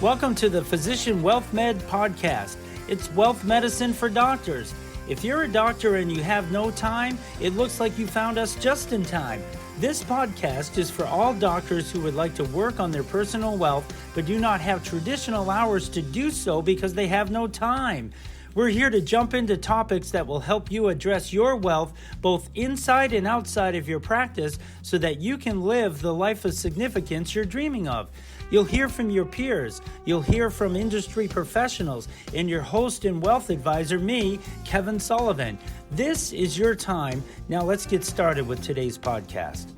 Welcome to the Physician Wealth Med podcast. It's wealth medicine for doctors. If you're a doctor and you have no time, it looks like you found us just in time. This podcast is for all doctors who would like to work on their personal wealth, but do not have traditional hours to do so because they have no time. We're here to jump into topics that will help you address your wealth both inside and outside of your practice so that you can live the life of significance you're dreaming of. You'll hear from your peers, you'll hear from industry professionals, and your host and wealth advisor, me, Kevin Sullivan. This is your time. Now let's get started with today's podcast.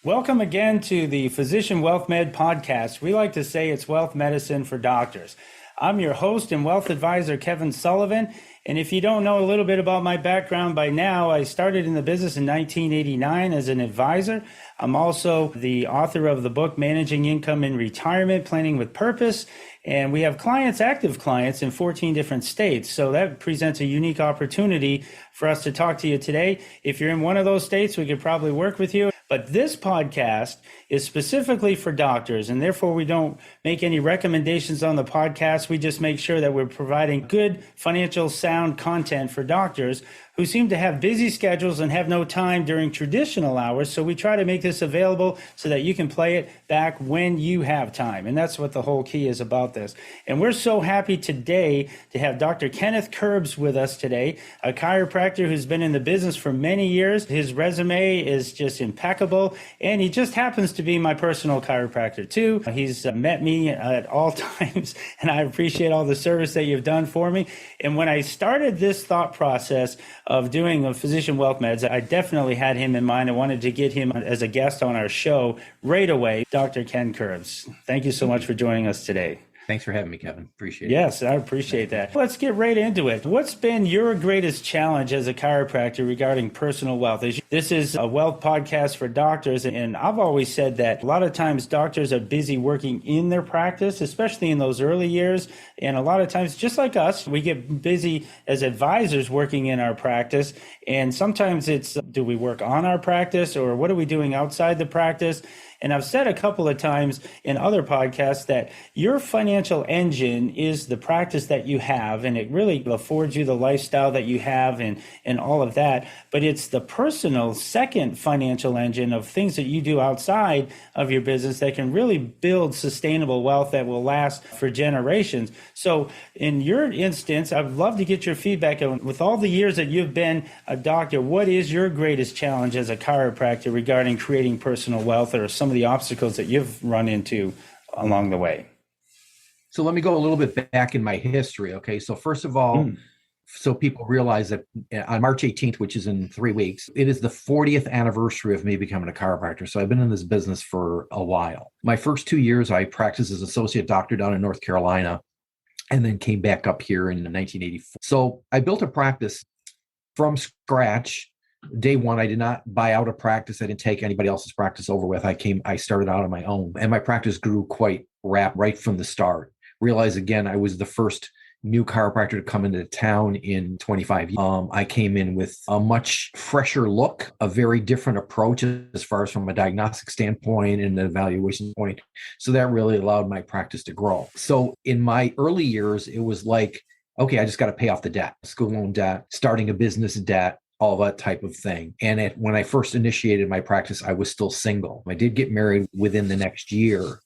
Welcome again to the Physician Wealth Med podcast. We like to say it's wealth medicine for doctors. I'm your host and wealth advisor, Kevin Sullivan. And if you don't know a little bit about my background by now, I started in the business in 1989 as an advisor. I'm also the author of the book, Managing Income in Retirement, Planning with Purpose. And we have clients, active clients in 14 different states. So that presents a unique opportunity for us to talk to you today. If you're in one of those states, we could probably work with you. But this podcast is specifically for doctors, and therefore we don't make any recommendations on the podcast. We just make sure that we're providing good financial sound content for doctors who seem to have busy schedules and have no time during traditional hours. So we try to make this available so that you can play it back when you have time. And that's what the whole key is about this. And we're so happy today to have Dr. Kenneth Kurbs with us today, a chiropractor who's been in the business for many years. His resume is just impeccable, and he just happens to be my personal chiropractor too. He's met me at all times, and I appreciate all the service that you've done for me. And when I started this thought process of doing a physician wealth meds, I definitely had him in mind. I wanted to get him as a guest on our show right away. Dr. Ken Kurbs, thank you so much for joining us today. Thanks for having me, Kevin. Appreciate it. Yes, I appreciate that. Let's get right into it. What's been your greatest challenge as a chiropractor regarding personal wealth? This is a wealth podcast for doctors, and I've always said that a lot of times doctors are busy working in their practice, especially in those early years. And a lot of times, just like us, we get busy as advisors working in our practice. And sometimes it's, do we work on our practice, or what are we doing outside the practice? And I've said a couple of times in other podcasts that your financial engine is the practice that you have, and it really affords you the lifestyle that you have and all of that. But it's the personal second financial engine of things that you do outside of your business that can really build sustainable wealth that will last for generations. So in your instance, I'd love to get your feedback on, with all the years that you've been a doctor, what is your greatest challenge as a chiropractor regarding creating personal wealth, or some of the obstacles that you've run into along the way? So let me go a little bit back in my history. Okay. So first of all, so people realize that on March 18th, which is in 3 weeks, it is the 40th anniversary of me becoming a chiropractor. So I've been in this business for a while. My first 2 years, I practiced as associate doctor down in North Carolina, and then came back up here in 1984. So I built a practice from scratch. Day one, I did not buy out a practice. I didn't take anybody else's practice over with. I started out on my own, and my practice grew quite rapid right from the start. Realize again, I was the first new chiropractor to come into town in 25 years. I came in with a much fresher look, a very different approach as far as from a diagnostic standpoint and an evaluation point. So that really allowed my practice to grow. So in my early years, it was like, okay, I just got to pay off the debt, school loan debt, starting a business debt, all that type of thing. And when I first initiated my practice, I was still single. I did get married within the next year.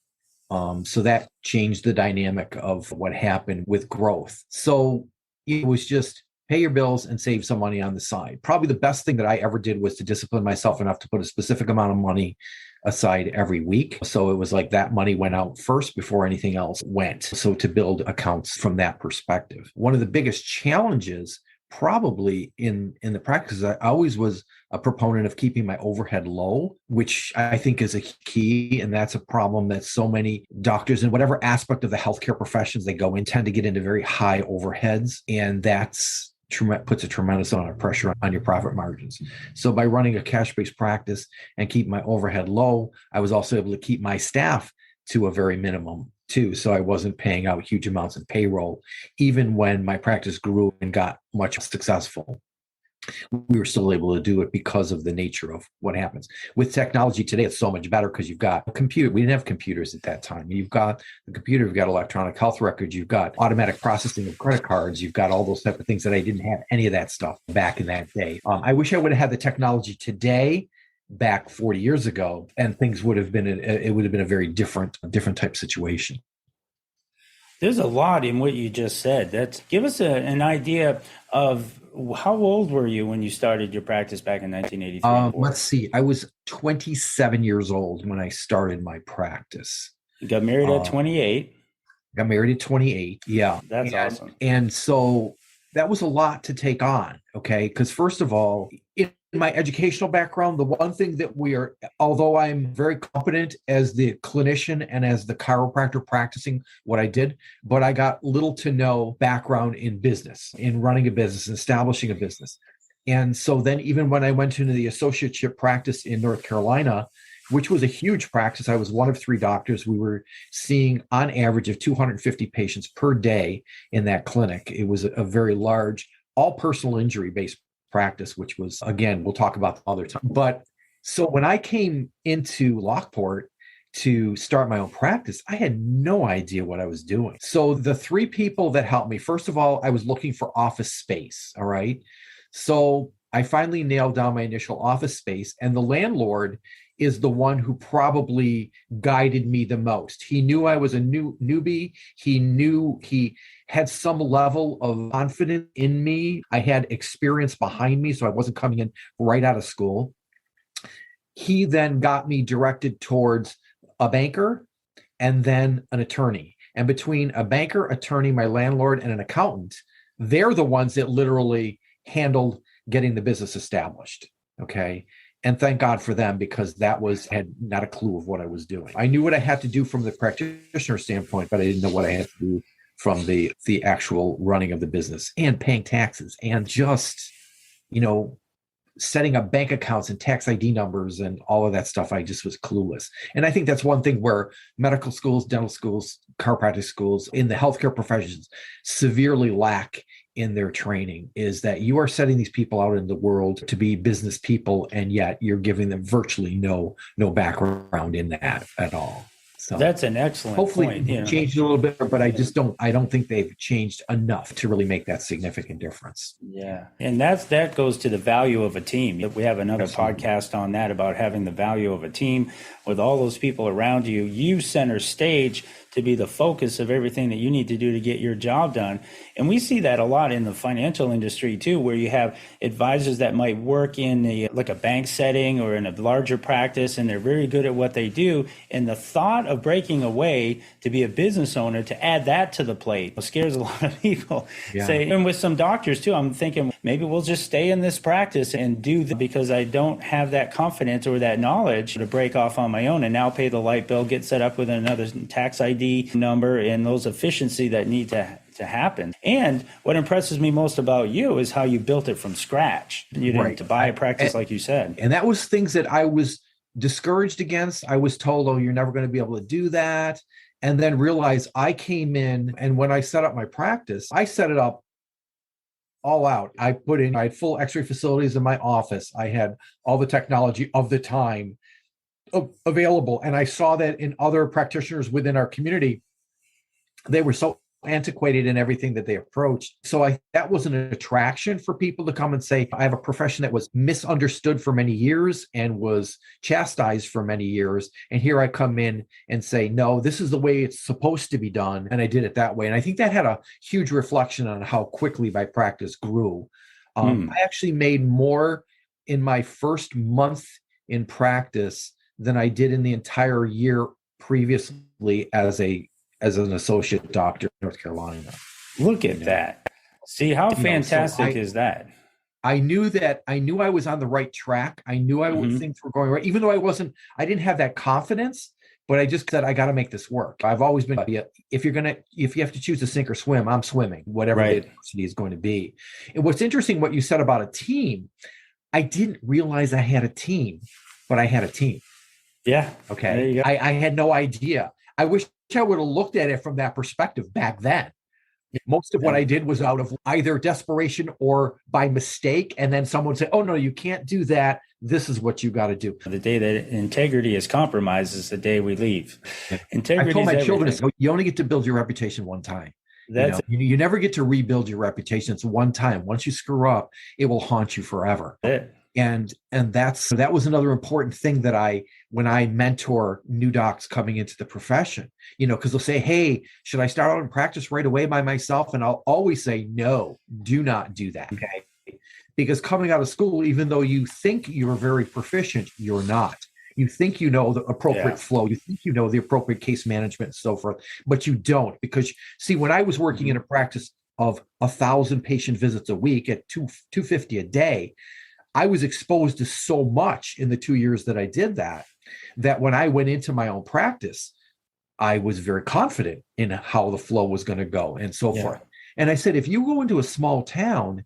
So that changed the dynamic of what happened with growth. So it was just pay your bills and save some money on the side. Probably the best thing that I ever did was to discipline myself enough to put a specific amount of money aside every week. So it was like that money went out first before anything else went. So to build accounts from that perspective. One of the biggest challenges probably in the practice, I always was a proponent of keeping my overhead low, which I think is a key. And that's a problem that so many doctors in whatever aspect of the healthcare professions they go in tend to get into very high overheads. And that's puts a tremendous amount of pressure on your profit margins. So by running a cash-based practice and keep my overhead low, I was also able to keep my staff to a very minimum too. So I wasn't paying out huge amounts in payroll, even when my practice grew and got much successful. we were still able to do it because of the nature of what happens. With technology today, it's so much better because you've got a computer. We didn't have computers at that time. You've got the computer, you've got electronic health records, you've got automatic processing of credit cards, you've got all those type of things that I didn't have any of that stuff back in that day. I wish I would have had the technology today back 40 years ago, and things would have been, it would have been a very different type situation. There's a lot in what you just said. Give us an idea of how old were you when you started your practice back in 1983? Let's see. I was 27 years old when I started my practice. You got married at 28. Got married at 28. Yeah. That's awesome. And so that was a lot to take on. Okay. Because first of all, in my educational background, the one thing that although I'm very competent as the clinician and as the chiropractor practicing what I did, but I got little to no background in business, in running a business, and establishing a business. And so then even when I went into the associateship practice in North Carolina, which was a huge practice, I was one of 3 doctors. We were seeing on average of 250 patients per day in that clinic. It was a very large, all personal injury based practice, which was, again, we'll talk about the other time. But so when I came into Lockport to start my own practice, I had no idea what I was doing. So the 3 people that helped me, first of all, I was looking for office space. All right. So I finally nailed down my initial office space, and the landlord is the one who probably guided me the most. He knew I was a newbie. He knew he had some level of confidence in me. I had experience behind me, so I wasn't coming in right out of school. He then got me directed towards a banker and then an attorney. And between a banker, attorney, my landlord, and an accountant, they're the ones that literally handled getting the business established. Okay. And thank God for them, because had not a clue of what I was doing. I knew what I had to do from the practitioner standpoint, but I didn't know what I had to do from the actual running of the business and paying taxes and just, setting up bank accounts and tax ID numbers and all of that stuff. I just was clueless. And I think that's one thing where medical schools, dental schools, chiropractic schools in the healthcare professions severely lack in their training, is that you are setting these people out in the world to be business people, and yet you're giving them virtually no background in that at all. So that's an excellent hopefully point. Hopefully changed a little bit, but I don't think they've changed enough to really make that significant difference. Yeah. And that goes to the value of a team. We have another podcast on that about having the value of a team with all those people around you. You center stage to be the focus of everything that you need to do to get your job done. And we see that a lot in the financial industry too, where you have advisors that might work in like a bank setting or in a larger practice, and they're very good at what they do. And the thought of breaking away to be a business owner, to add that to the plate, scares a lot of people. Yeah. And with some doctors too, I'm thinking maybe we'll just stay in this practice and do that because I don't have that confidence or that knowledge to break off on my own and now pay the light bill, get set up with another tax ID number, and those efficiency that need to happen. And what impresses me most about you is how you built it from scratch. You didn't to buy a practice, like you said. And that was things that I was discouraged against. I was told, oh, you're never going to be able to do that. And then realized I came in, and when I set up my practice, I set it up all out. I had full x-ray facilities in my office. I had all the technology of the time available. And I saw that in other practitioners within our community, they were so antiquated in everything that they approached. So that was an attraction for people to come and say, I have a profession that was misunderstood for many years and was chastised for many years. And here I come in and say, no, this is the way it's supposed to be done. And I did it that way. And I think that had a huge reflection on how quickly my practice grew. I actually made more in my first month in practice than I did in the entire year previously as an associate doctor in North Carolina. Look at that. See, how fantastic is that? I knew I was on the right track. I knew things were going right, even though I didn't have that confidence, but I just said, I got to make this work. I've always been, if you have to choose to sink or swim, I'm swimming, whatever the adversity is going to be. And what's interesting, what you said about a team, I didn't realize I had a team, but I had a team. Yeah. Okay. There you go. I had no idea. I wish I would have looked at it from that perspective back then. Most of what I did was out of either desperation or by mistake. And then someone would say, oh, no, you can't do that. This is what you got to do. The day that integrity is compromised is the day we leave. Integrity. I told my children, everything. you only get to build your reputation one time. That's you never get to rebuild your reputation. It's one time. Once you screw up, it will haunt you forever. it. And that was another important thing that when I mentor new docs coming into the profession, because they'll say, hey, should I start out in practice right away by myself? And I'll always say, no, do not do that. Okay. Because coming out of school, even though you think you're very proficient, you're not. You think you know the appropriate flow. You think you know the appropriate case management and so forth, but you don't. Because see, when I was working in a practice of 1,000 patient visits a week at 250 a day, I was exposed to so much in the 2 years that I did that when I went into my own practice, I was very confident in how the flow was going to go and so forth. And I said, if you go into a small town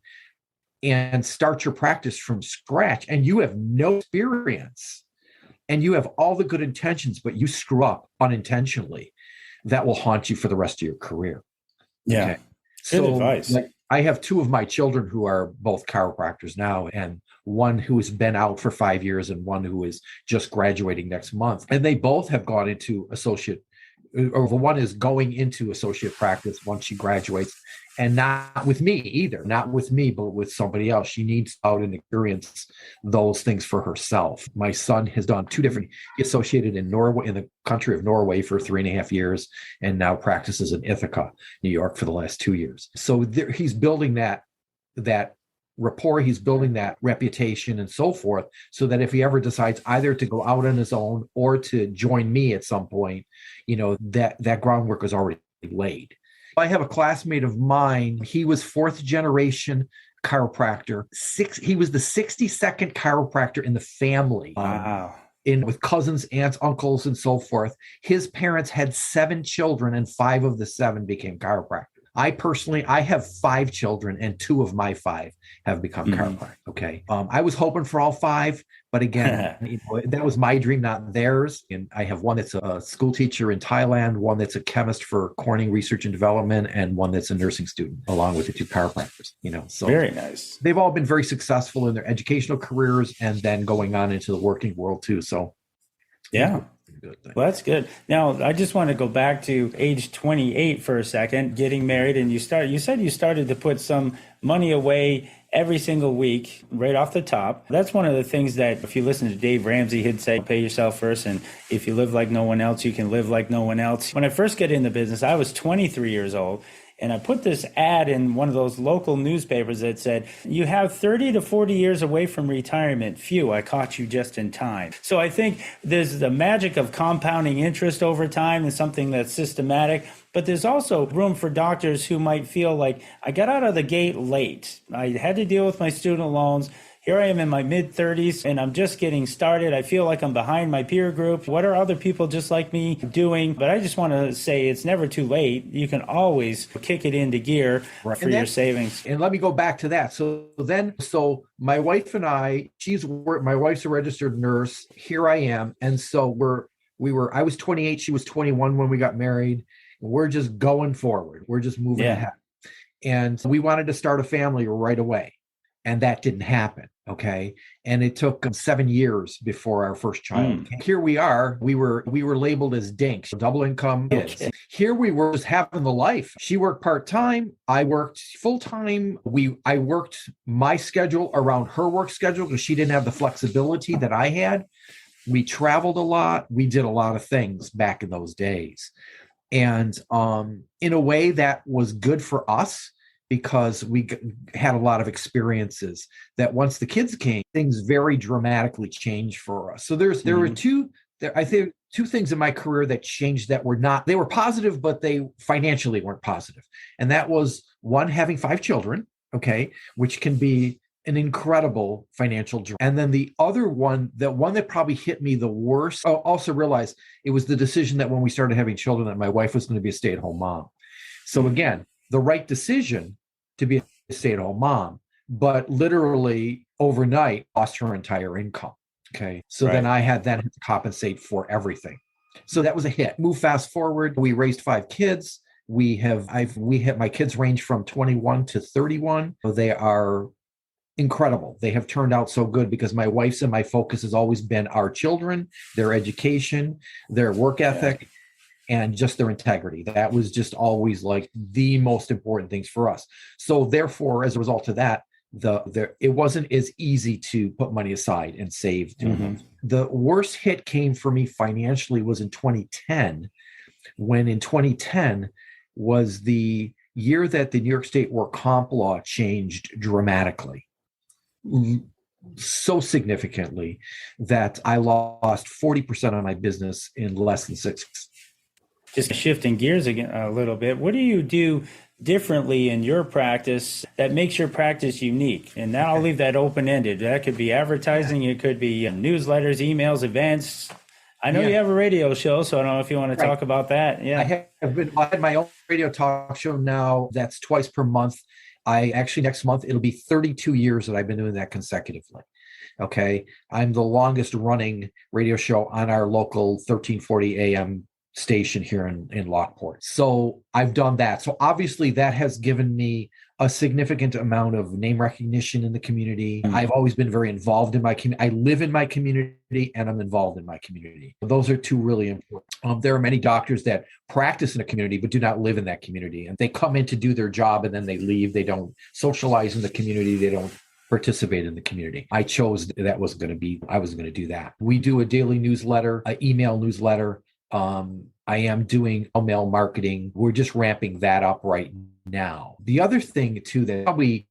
and start your practice from scratch and you have no experience and you have all the good intentions, but you screw up unintentionally, that will haunt you for the rest of your career. Yeah. Okay? Good advice. I have two of my children who are both chiropractors now, and one who has been out for 5 years and one who is just graduating next month. And they both have gone into associate, or the one is going into associate practice once she graduates, and not with me either, not with me, but with somebody else. She needs out and experience those things for herself. My son has done he associated in Norway, in the country of Norway for 3.5 years, and now practices in Ithaca, New York for the last 2 years. So he's building that rapport, he's building that reputation and so forth, so that if he ever decides either to go out on his own or to join me at some point, that groundwork is already laid. I have a classmate of mine. He was 4th generation chiropractor. He was the 62nd chiropractor in the family. Wow. With cousins, aunts, uncles, and so forth. His parents had 7 children, and 5 of the 7 became chiropractors. I have 5 children, and 2 of my 5 have become chiropractors. Okay. I was hoping for all 5, but again, that was my dream, not theirs. And I have one that's a school teacher in Thailand, one that's a chemist for Corning Research and Development, and one that's a nursing student, along with the 2 chiropractors. So very nice. They've all been very successful in their educational careers and then going on into the working world too. So yeah. Well, that's good. Now, I just want to go back to age 28 for a second, getting married. And you said you started to put some money away every single week right off the top. That's one of the things that if you listen to Dave Ramsey, he'd say, pay yourself first. And if you live like no one else, you can live like no one else. When I first got in the business, I was 23 years old. And I put this ad in one of those local newspapers that said, you have 30 to 40 years away from retirement. Phew, I caught you just in time. So I think there's the magic of compounding interest over time and something that's systematic. But there's also room for doctors who might feel like, I got out of the gate late. I had to deal with my student loans. Here I am in my mid-30s, and I'm just getting started. I feel like I'm behind my peer group. What are other people just like me doing? But I just want to say it's never too late. You can always kick it into gear for your savings. And let me go back to that. So my wife and I, my wife's a registered nurse. Here I am. And so I was 28, she was 21 when we got married. We're just going forward. We're just moving ahead. And we wanted to start a family right away. And that didn't happen. Okay. And it took 7 years before our first child came. Here we are. We were labeled as dinks, double income kids. Okay. Here we were just having the life. She worked part-time. I worked full-time. I worked my schedule around her work schedule because she didn't have the flexibility that I had. We traveled a lot. We did a lot of things back in those days. And in a way that was good for us, because we had a lot of experiences that once the kids came, things very dramatically changed for us. So there were two things in my career that changed that they were positive, but they financially weren't positive. And that was one, having 5 children, okay, which can be an incredible financial drain. And then the other one, the one that probably hit me the worst, I also realized it was the decision that when we started having children, that my wife was going to be a stay-at-home mom. So again, the right decision to be a stay-at-home mom, but literally overnight lost her entire income. Okay. So then I had to compensate for everything. So that was a hit. Move fast forward. We raised 5 kids. My kids range from 21 to 31. They are incredible. They have turned out so good because my wife's and my focus has always been our children, their education, their work ethic, and just their integrity. That was just always like the most important things for us. So therefore, as a result of that, it wasn't as easy to put money aside and save. The worst hit came for me financially was in 2010, when in 2010 was the year that the New York State work comp law changed dramatically, so significantly that I lost 40% of my business in less than 6 months. Just shifting gears again a little bit, what do you do differently in your practice that makes your practice unique? And now I'll leave that open-ended. That could be advertising, it could be newsletters, emails, events. I know you have a radio show, so I don't know if you want to talk about that. Yeah, I had my own radio talk show now. That's twice per month. Next month, it'll be 32 years that I've been doing that consecutively. Okay. I'm the longest running radio show on our local 1340 AM station here in Lockport. So I've done that. So obviously that has given me a significant amount of name recognition in the community. I've always been very involved in my community. I live in my community and I'm involved in my community. Those are two really important. There are many doctors that practice in a community but do not live in that community. And they come in to do their job and then they leave. They don't socialize in the community. They don't participate in the community. I chose I was going to do that. We do a daily newsletter, an email newsletter. I am doing email marketing. We're just ramping that up right now. The other thing too, that probably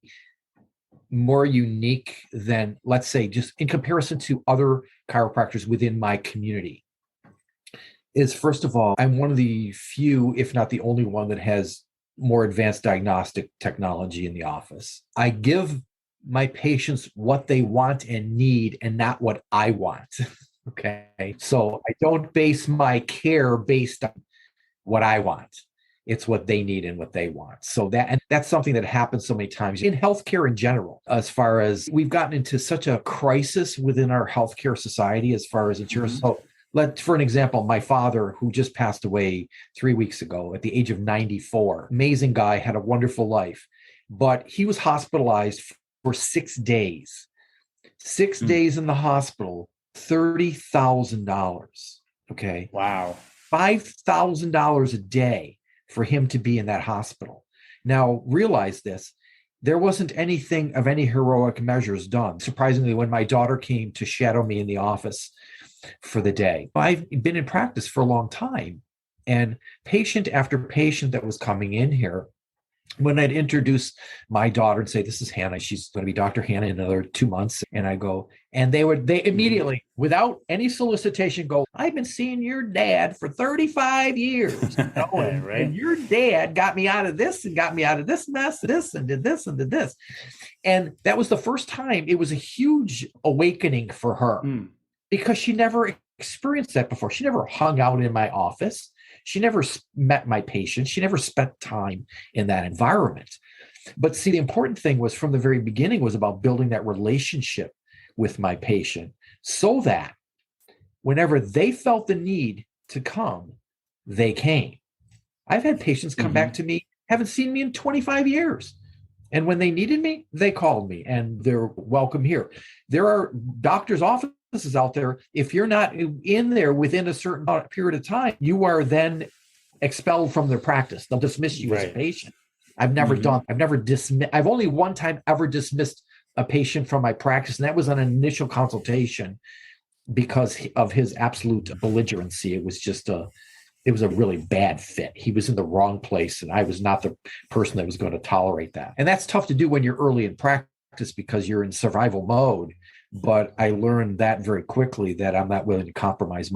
more unique than, let's say, just in comparison to other chiropractors within my community, is first of all, I'm one of the few, if not the only one, that has more advanced diagnostic technology in the office. I give my patients what they want and need and not what I want. Okay. So I don't base my care based on what I want. It's what they need and what they want. So that's something that happens so many times in healthcare in general, as far as we've gotten into such a crisis within our healthcare society, as far as insurance. So for an example, my father, who just passed away 3 weeks ago at the age of 94, amazing guy, had a wonderful life, but he was hospitalized for 6 days, 6 days in the hospital. $30,000. Okay. Wow. $5,000 a day for him to be in that hospital. Now, realize this, there wasn't anything of any heroic measures done. Surprisingly, when my daughter came to shadow me in the office for the day, I've been in practice for a long time, and patient after patient that was coming in here, when I'd introduce my daughter and say, this is Hannah, she's going to be Dr. Hannah in another 2 months. And I go, and they immediately, without any solicitation, go, I've been seeing your dad for 35 years. And your dad got me out of this and got me out of this mess, this and did this and did this. And that was the first time. It was a huge awakening for her because she never experienced that before. She never hung out in my office. She never met my patients. She never spent time in that environment. But see, the important thing was from the very beginning was about building that relationship with my patient so that whenever they felt the need to come, they came. I've had patients come back to me, haven't seen me in 25 years. And when they needed me, they called me and they're welcome here. There are doctors' offices out there. If you're not in there within a certain period of time, you are then expelled from their practice. They'll dismiss you as a patient. I've only one time ever dismissed a patient from my practice, and that was on an initial consultation because of his absolute belligerency. It was a really bad fit. He was in the wrong place, and I was not the person that was going to tolerate that. And that's tough to do when you're early in practice because you're in survival mode. But I learned that very quickly that I'm not willing to compromise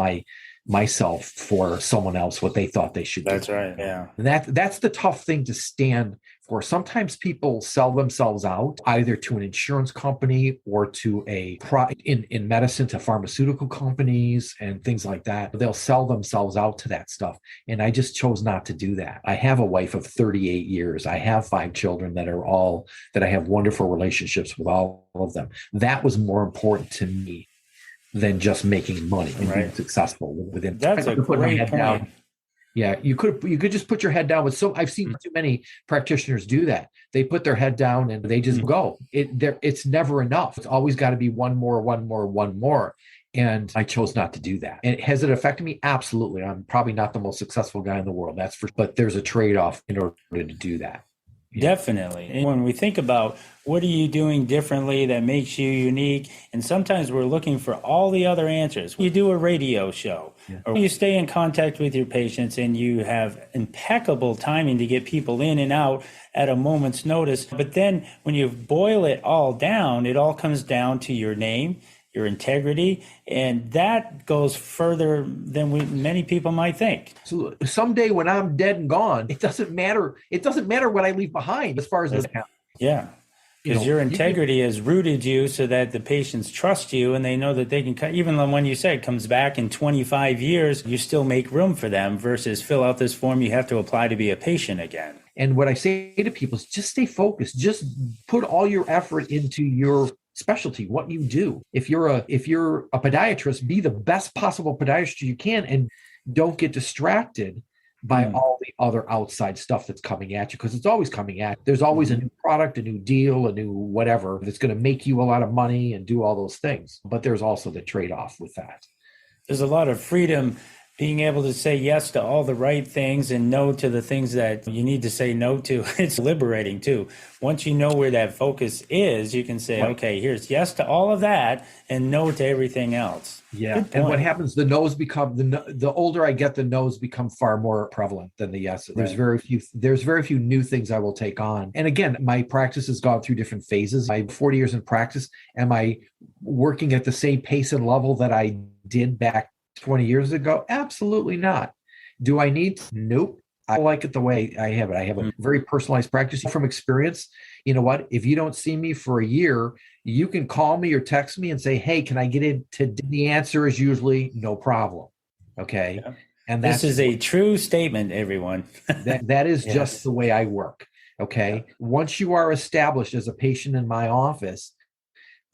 myself for someone else, what they thought they should do. That's right. Yeah. And that's the tough thing to stand for. Sometimes people sell themselves out either to an insurance company or to in medicine to pharmaceutical companies and things like that. They'll sell themselves out to that stuff. And I just chose not to do that. I have a wife of 38 years. I have 5 children that I have wonderful relationships with all of them. That was more important to me than just making money and being successful within. That's a great point. Yeah, you could just put your head down with I've seen too many practitioners do that. They put their head down and they just go. It's never enough. It's always got to be one more, one more, one more. And I chose not to do that. And has it affected me? Absolutely. I'm probably not the most successful guy in the world. But there's a trade-off in order to do that. Definitely. And when we think about what are you doing differently that makes you unique, and sometimes we're looking for all the other answers. You do a radio show, or you stay in contact with your patients and you have impeccable timing to get people in and out at a moment's notice. But then when you boil it all down, it all comes down to your name, your integrity, and that goes further than many people might think. So someday when I'm dead and gone, it doesn't matter. It doesn't matter what I leave behind as far as this happens. Yeah. Because your integrity has rooted you so that the patients trust you and they know that they can, even when you say it comes back in 25 years, you still make room for them versus fill out this form you have to apply to be a patient again. And what I say to people is just stay focused. Just put all your effort into your specialty, what you do. If you're a podiatrist, be the best possible podiatrist you can and don't get distracted by all the other outside stuff that's coming at you, because it's always coming at you. There's always a new product, a new deal, a new whatever that's going to make you a lot of money and do all those things. But there's also the trade-off with that. There's a lot of freedom being able to say yes to all the right things and no to the things that you need to say no to. It's liberating too. Once you know where that focus is, you can say, okay, here's yes to all of that and no to everything else. Yeah. And what happens, the no's become, the older I get, the no's become far more prevalent than the yeses. There's very few new things I will take on. And again, my practice has gone through different phases. I have 40 years in practice. Am I working at the same pace and level that I did back 20 years ago? Absolutely not. Do I need to? Nope. I like it the way I have it. I have a very personalized practice. From experience, you know what? If you don't see me for a year, you can call me or text me and say, hey, can I get in today? The answer is usually no problem. Okay. Yeah. And this is a true statement, everyone. that is just the way I work. Okay. Yeah. Once you are established as a patient in my office,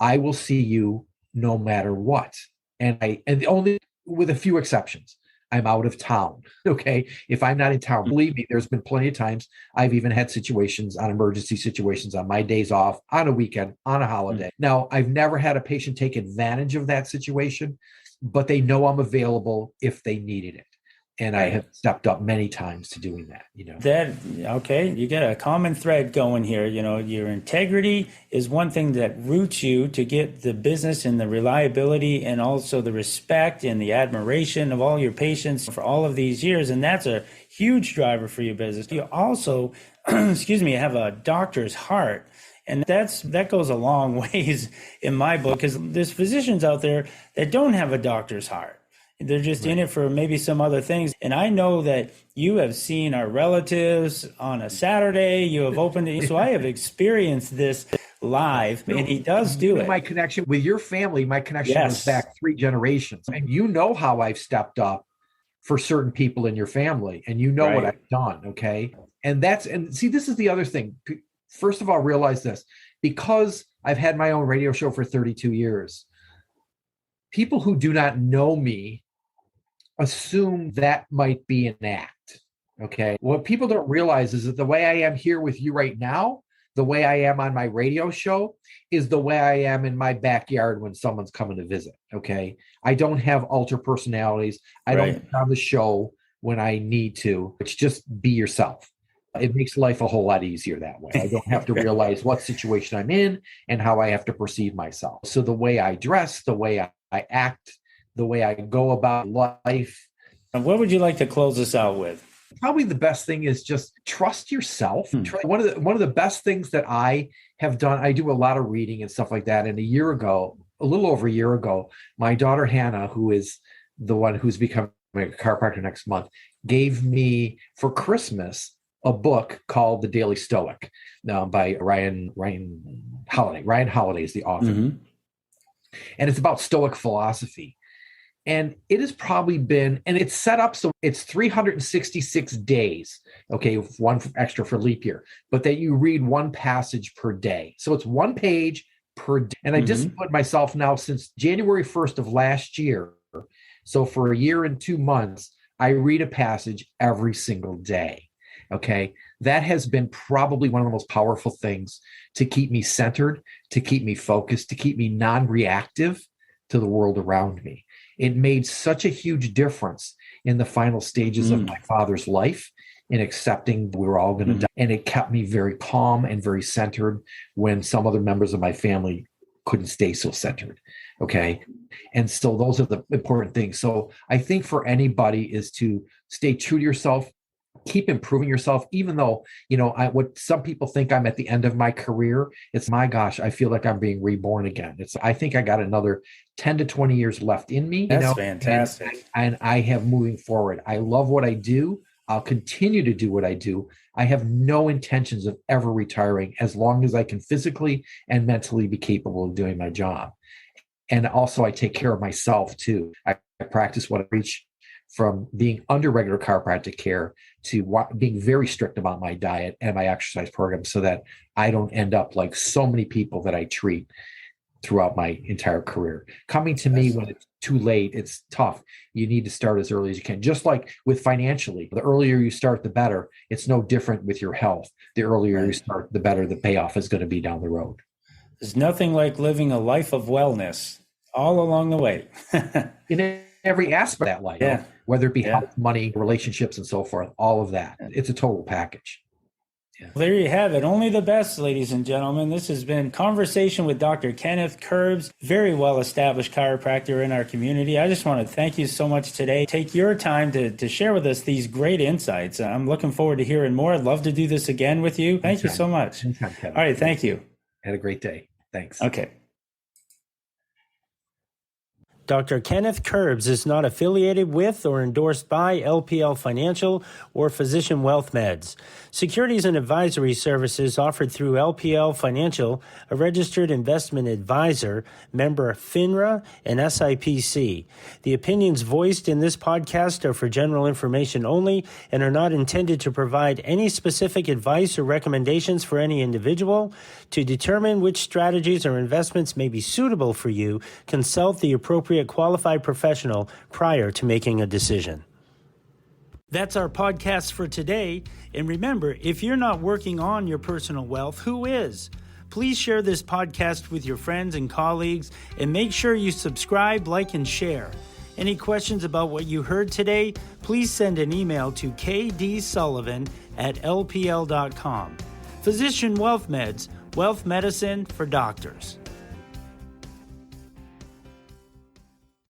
I will see you no matter what. And only with a few exceptions. I'm out of town. Okay. If I'm not in town, believe me, there's been plenty of times I've even had situations on emergency situations on my days off, on a weekend, on a holiday. Now, I've never had a patient take advantage of that situation, but they know I'm available if they needed it. And I have stepped up many times to doing that, you get a common thread going here. Your integrity is one thing that roots you to get the business and the reliability and also the respect and the admiration of all your patients for all of these years. And that's a huge driver for your business. You also, have a doctor's heart. And that goes a long ways in my book, because there's physicians out there that don't have a doctor's heart. They're just in it for maybe some other things. And I know that you have seen our relatives on a Saturday. You have opened it. So I have experienced this live, and he does do it. My connection with your family, my connection was back 3 generations. And you know how I've stepped up for certain people in your family, and you know what I've done. Okay. And see, this is the other thing. First of all, realize this, because I've had my own radio show for 32 years, people who do not know me assume that might be an act. Okay. What people don't realize is that the way I am here with you right now, the way I am on my radio show, is the way I am in my backyard when someone's coming to visit. Okay. I don't have alter personalities. I don't get on the show when I need to. It's just be yourself. It makes life a whole lot easier that way. I don't have to realize what situation I'm in and how I have to perceive myself. So the way I dress, the way I act, the way I go about life. And what would you like to close this out with? Probably the best thing is just trust yourself. One of the best things that I have done, I do a lot of reading and stuff like that. And a little over a year ago, my daughter Hannah, who is the one who's becoming a chiropractor next month, gave me for Christmas a book called The Daily Stoic, by Ryan Holiday. Ryan Holiday is the author. And it's about Stoic philosophy. And it has probably been, and it's set up so it's 366 days, okay, one extra for leap year, but that you read one passage per day. So it's one page per day. And I disciplined myself now since January 1st of last year. So for a year and 2 months, I read a passage every single day. Okay. That has been probably one of the most powerful things to keep me centered, to keep me focused, to keep me non-reactive to the world around me. It made such a huge difference in the final stages of my father's life in accepting we were all going to die. And it kept me very calm and very centered when some other members of my family couldn't stay so centered. Okay. And so those are the important things. So I think for anybody is to stay true to yourself, keep improving yourself, even though, what some people think I'm at the end of my career, it's my gosh, I feel like I'm being reborn again. I think I got another 10 to 20 years left in me. That's fantastic. And I have moving forward. I love what I do. I'll continue to do what I do. I have no intentions of ever retiring as long as I can physically and mentally be capable of doing my job. And also I take care of myself too. I practice what I preach, from being under regular chiropractic care to being very strict about my diet and my exercise program so that I don't end up like so many people that I treat throughout my entire career. Coming to me when it's too late, it's tough. You need to start as early as you can. Just like with financially, the earlier you start, the better. It's no different with your health. The earlier you start, the better the payoff is going to be down the road. There's nothing like living a life of wellness all along the way. In every aspect of that life, whether it be health, money, relationships, and so forth, all of that. It's a total package. Yeah. There you have it. Only the best, ladies and gentlemen. This has been Conversation with Dr. Kenneth Kurbs, very well-established chiropractor in our community. I just want to thank you so much today. Take your time to share with us these great insights. I'm looking forward to hearing more. I'd love to do this again with you. Thank you so much. Anytime, Kevin. All right. Thank you. Had a great day. Thanks. Okay. Dr. Kenneth Kurbs is not affiliated with or endorsed by LPL Financial or Physician Wealth Meds. Securities and advisory services offered through LPL Financial, a registered investment advisor, member FINRA and SIPC. The opinions voiced in this podcast are for general information only and are not intended to provide any specific advice or recommendations for any individual. To determine which strategies or investments may be suitable for you, consult the appropriate qualified professional prior to making a decision. That's our podcast for today. And remember, if you're not working on your personal wealth, who is? Please share this podcast with your friends and colleagues and make sure you subscribe, like, and share. Any questions about what you heard today, please send an email to kdsullivan@lpl.com. Physician Wealth Meds, wealth medicine for doctors.